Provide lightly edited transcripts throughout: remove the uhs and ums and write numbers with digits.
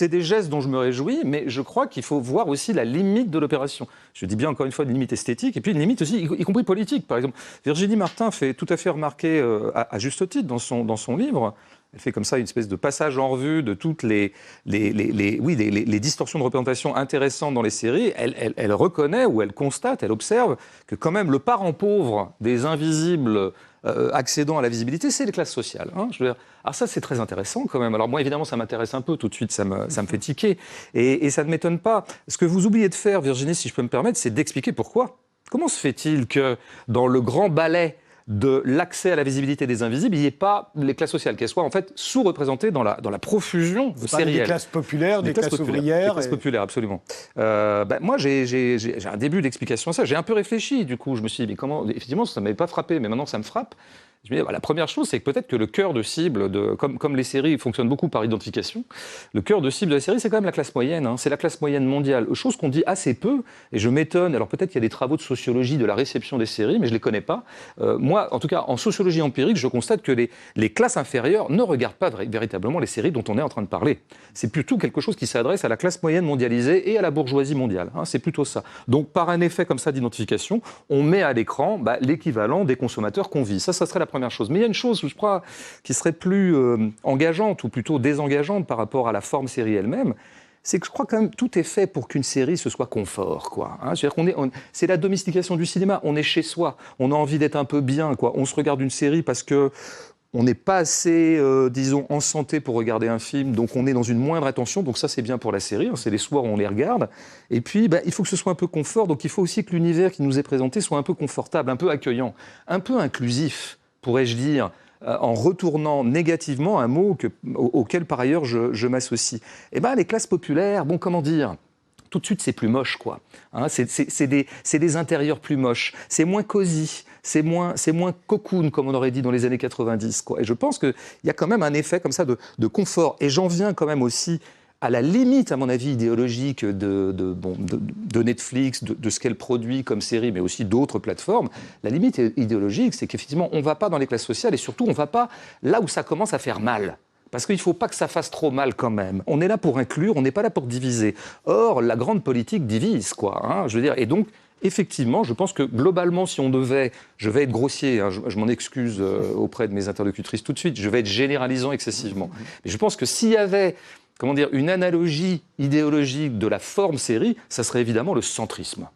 c'est des gestes dont je me réjouis, mais je crois qu'il faut voir aussi la limite de l'opération. Je dis bien encore une fois une limite esthétique, et puis une limite aussi, y compris politique. Par exemple, Virginie Martin fait tout à fait remarquer, à juste titre, dans son livre, elle fait comme ça une espèce de passage en revue de toutes les distorsions de représentation intéressantes dans les séries. Elle reconnaît ou elle constate, elle observe que quand même le parent pauvre des invisibles accédant à la visibilité, c'est les classes sociales. Hein, je veux dire. Alors ça, c'est très intéressant quand même. Alors moi, évidemment, ça m'intéresse un peu. Tout de suite, ça me fait tiquer. Et ça ne m'étonne pas. Ce que vous oubliez de faire, Virginie, si je peux me permettre, c'est d'expliquer pourquoi. Comment se fait-il que dans le grand ballet de l'accès à la visibilité des invisibles, il n'y ait pas les classes sociales, qu'elles soient en fait sous-représentées dans la profusion sérielle. Des classes populaires, des classes ouvrières. Des classes populaires, absolument. Moi, j'ai un début d'explication à ça. J'ai un peu réfléchi, du coup. Je me suis dit, mais comment... Effectivement, ça ne m'avait pas frappé, mais maintenant, ça me frappe. Je me dis, la première chose, c'est que peut-être que le cœur de cible, comme les séries fonctionnent beaucoup par identification, le cœur de cible de la série, c'est quand même la classe moyenne. Hein. C'est la classe moyenne mondiale. Chose qu'on dit assez peu, et je m'étonne. Alors peut-être qu'il y a des travaux de sociologie de la réception des séries, mais je ne les connais pas. Moi, en tout cas, en sociologie empirique, je constate que les classes inférieures ne regardent pas véritablement les séries dont on est en train de parler. C'est plutôt quelque chose qui s'adresse à la classe moyenne mondialisée et à la bourgeoisie mondiale. Hein. C'est plutôt ça. Donc par un effet comme ça d'identification, on met à l'écran l'équivalent des consommateurs qu'on vit. Ça serait la première chose. Mais il y a une chose, je crois, qui serait plus engageante ou plutôt désengageante par rapport à la forme série elle-même, c'est que je crois quand même tout est fait pour qu'une série ce soit confort, quoi. Hein, c'est-à-dire c'est la domestication du cinéma. On est chez soi, on a envie d'être un peu bien, quoi. On se regarde une série parce que on n'est pas assez, disons, en santé pour regarder un film, donc on est dans une moindre attention, donc ça c'est bien pour la série, hein, c'est les soirs où on les regarde. Et puis il faut que ce soit un peu confort, donc il faut aussi que l'univers qui nous est présenté soit un peu confortable, un peu accueillant, un peu inclusif, pourrais-je dire, en retournant négativement un mot auquel par ailleurs je m'associe. Eh bien les classes populaires, bon comment dire, tout de suite c'est plus moche quoi. Hein, c'est des intérieurs plus moches, c'est moins cosy, c'est moins cocoon comme on aurait dit dans les années 90 quoi. Et je pense qu'il y a quand même un effet comme ça de confort. Et j'en viens quand même aussi à la limite, à mon avis, idéologique de Netflix, de ce qu'elle produit comme série, mais aussi d'autres plateformes, la limite idéologique, c'est qu'effectivement, on ne va pas dans les classes sociales et surtout, on ne va pas là où ça commence à faire mal. Parce qu'il ne faut pas que ça fasse trop mal quand même. On est là pour inclure, on n'est pas là pour diviser. Or, la grande politique divise, quoi. Hein, je veux dire, et donc, effectivement, je pense que globalement, si on devait, je vais être grossier, hein, je m'en excuse auprès de mes interlocutrices tout de suite, je vais être généralisant excessivement. Mais je pense que s'il y avait une analogie idéologique de la forme série, ça serait évidemment le centrisme.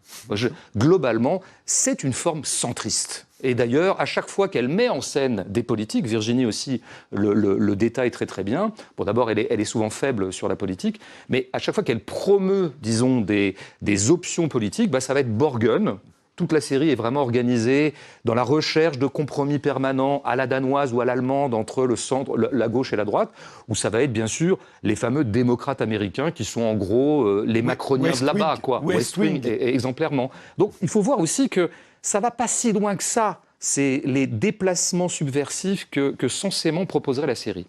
Globalement, c'est une forme centriste. Et d'ailleurs, à chaque fois qu'elle met en scène des politiques, Virginie aussi le détaille très très bien. Bon, d'abord, elle est souvent faible sur la politique, mais à chaque fois qu'elle promeut, disons, des options politiques, ça va être Borgen. Toute la série est vraiment organisée dans la recherche de compromis permanents à la danoise ou à l'allemande entre le centre, la gauche et la droite, où ça va être bien sûr les fameux démocrates américains qui sont en gros les macroniens de là-bas, quoi. West Wing, exemplairement. Donc il faut voir aussi que ça va pas si loin que ça. C'est les déplacements subversifs que censément proposerait la série.